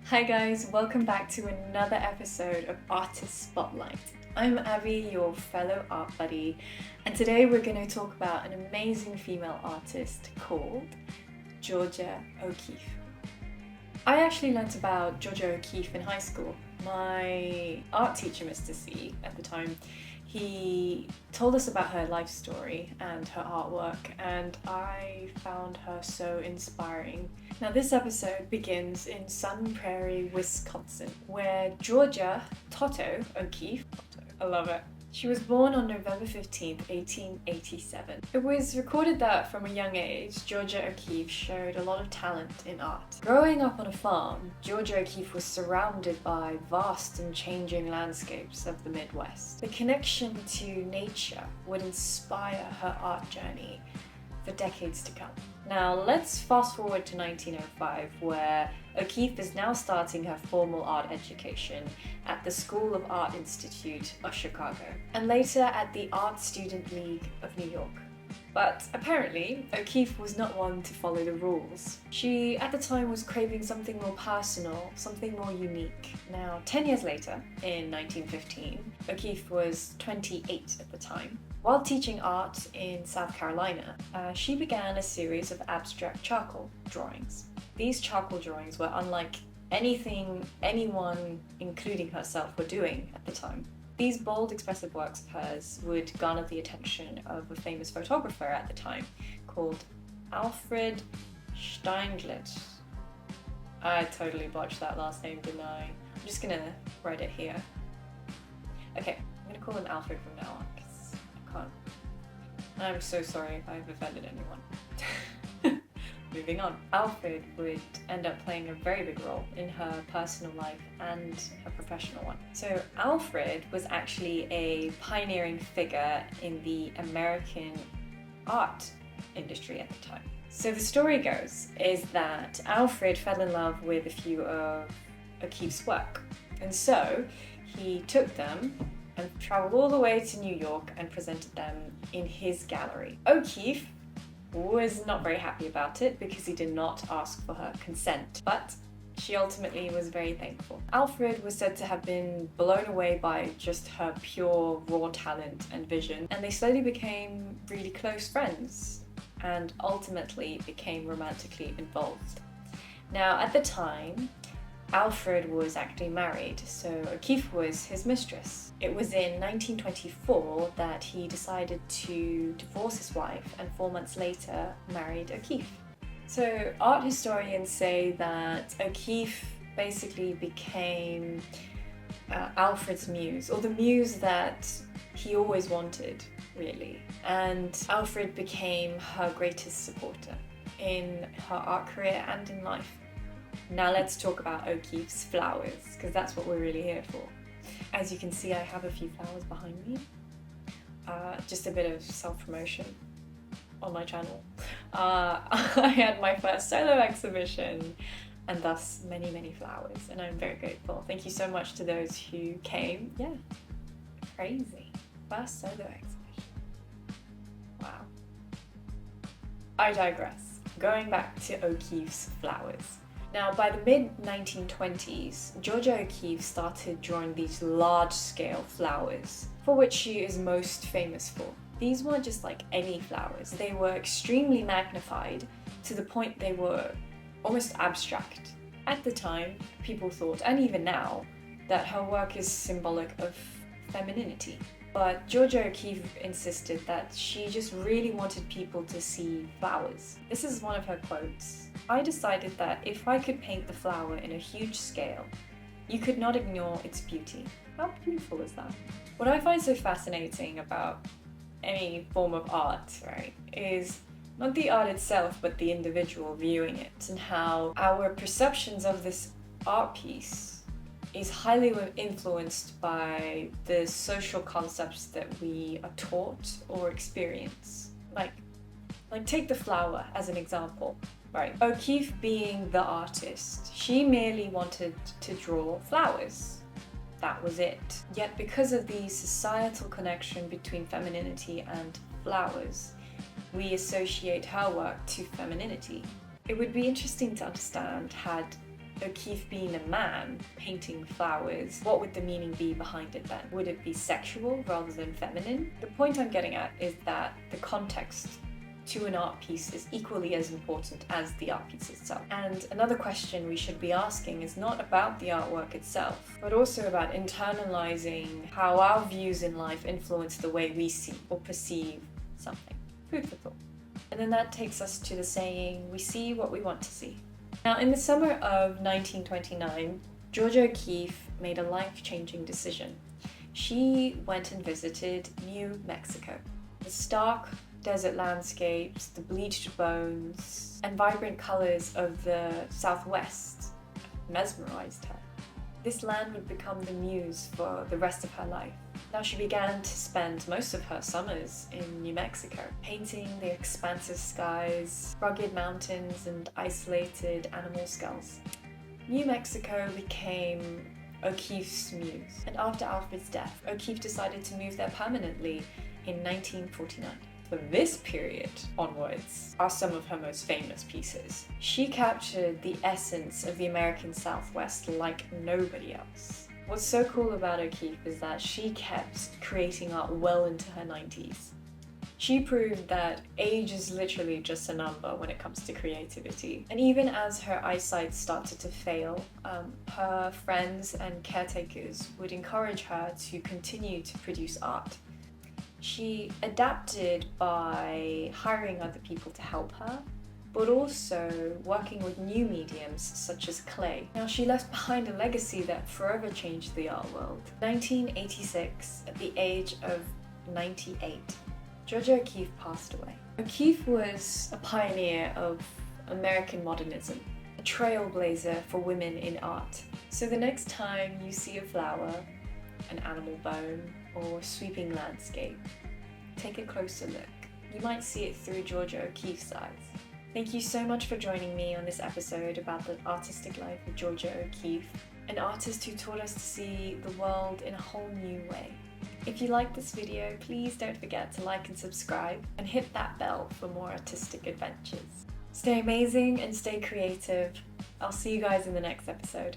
Hi guys, welcome back to another episode of Artist Spotlight. I'm Abby, your fellow art buddy, and today we're going to talk about an amazing female artist called Georgia O'Keeffe. I actually learnt about Georgia O'Keeffe in high school. My art teacher, Mr. C, at the time, he told us about her life story and her artwork, and I found her so inspiring. Now, this episode begins in Sun Prairie, Wisconsin, where Georgia Toto O'Keeffe, I love it, she was born on November 15th, 1887. It was recorded that from a young age, Georgia O'Keeffe showed a lot of talent in art. Growing up on a farm, Georgia O'Keeffe was surrounded by vast and changing landscapes of the Midwest. The connection to nature would inspire her art journey for decades to come. Now let's fast forward to 1905, where O'Keeffe is now starting her formal art education at the School of Art Institute of Chicago, and later at the Art Student League of New York. But apparently, O'Keeffe was not one to follow the rules. She, at the time, was craving something more personal, something more unique. Now, 10 years later, in 1915, O'Keeffe was 28 at the time. While teaching art in South Carolina, she began a series of abstract charcoal drawings. These charcoal drawings were unlike anything anyone, including herself, were doing at the time. These bold, expressive works of hers would garner the attention of a famous photographer at the time called Alfred Steinglitz. I totally botched that last name, didn't I? I'm just gonna write it here. Okay, I'm gonna call him Alfred from now on, because I can't. I'm so sorry if I've offended anyone. Moving on. Alfred would end up playing a very big role in her personal life and her professional one. So Alfred was actually a pioneering figure in the American art industry at the time. So the story goes is that Alfred fell in love with a few of O'Keeffe's work. And so he took them and traveled all the way to New York and presented them in his gallery. O'Keeffe was not very happy about it because he did not ask for her consent, but she ultimately was very thankful. Alfred was said to have been blown away by just her pure raw talent and vision, and they slowly became really close friends and ultimately became romantically involved. Now, at the time, Alfred was actually married, so O'Keeffe was his mistress. It was in 1924 that he decided to divorce his wife and 4 months later married O'Keeffe. So art historians say that O'Keeffe basically became Alfred's muse, or the muse that he always wanted, really. And Alfred became her greatest supporter in her art career and in life. Now let's talk about O'Keeffe's flowers, because that's what we're really here for. As you can see, I have a few flowers behind me. Just a bit of self-promotion on my channel. I had my first solo exhibition, and thus many, many flowers, and I'm very grateful. Thank you so much to those who came. Yeah, crazy. First solo exhibition. Wow. I digress. Going back to O'Keeffe's flowers. Now, by the mid-1920s, Georgia O'Keeffe started drawing these large-scale flowers, for which she is most famous for. These weren't just like any flowers, they were extremely magnified to the point they were almost abstract. At the time, people thought, and even now, that her work is symbolic of femininity. But Georgia O'Keeffe insisted that she just really wanted people to see flowers. This is one of her quotes. "I decided that if I could paint the flower in a huge scale, you could not ignore its beauty." How beautiful is that? What I find so fascinating about any form of art, right, is not the art itself, but the individual viewing it, and how our perceptions of this art piece is highly influenced by the social concepts that we are taught or experience. Like take the flower as an example, right? O'Keeffe being the artist, she merely wanted to draw flowers. That was it. Yet because of the societal connection between femininity and flowers, we associate her work to femininity. It would be interesting to understand had O'Keeffe being a man painting flowers, what would the meaning be behind it then? Would it be sexual rather than feminine? The point I'm getting at is that the context to an art piece is equally as important as the art piece itself. And another question we should be asking is not about the artwork itself, but also about internalizing how our views in life influence the way we see or perceive something. Food for thought. And then that takes us to the saying, we see what we want to see. Now, in the summer of 1929, Georgia O'Keeffe made a life-changing decision. She went and visited New Mexico. The stark desert landscapes, the bleached bones, and vibrant colors of the Southwest mesmerized her. This land would become the muse for the rest of her life. Now she began to spend most of her summers in New Mexico, painting the expansive skies, rugged mountains, and isolated animal skulls. New Mexico became O'Keeffe's muse, and after Alfred's death, O'Keeffe decided to move there permanently in 1949. For this period onwards are some of her most famous pieces. She captured the essence of the American Southwest like nobody else. What's so cool about O'Keeffe is that she kept creating art well into her 90s. She proved that age is literally just a number when it comes to creativity. And even as her eyesight started to fail, her friends and caretakers would encourage her to continue to produce art. She adapted by hiring other people to help her, but also working with new mediums such as clay. Now, she left behind a legacy that forever changed the art world. 1986, at the age of 98, Georgia O'Keeffe passed away. O'Keeffe was a pioneer of American modernism, a trailblazer for women in art. So the next time you see a flower, an animal bone, or a sweeping landscape, take a closer look. You might see it through Georgia O'Keeffe's eyes. Thank you so much for joining me on this episode about the artistic life of Georgia O'Keeffe, an artist who taught us to see the world in a whole new way. If you liked this video, please don't forget to like and subscribe and hit that bell for more artistic adventures. Stay amazing and stay creative. I'll see you guys in the next episode.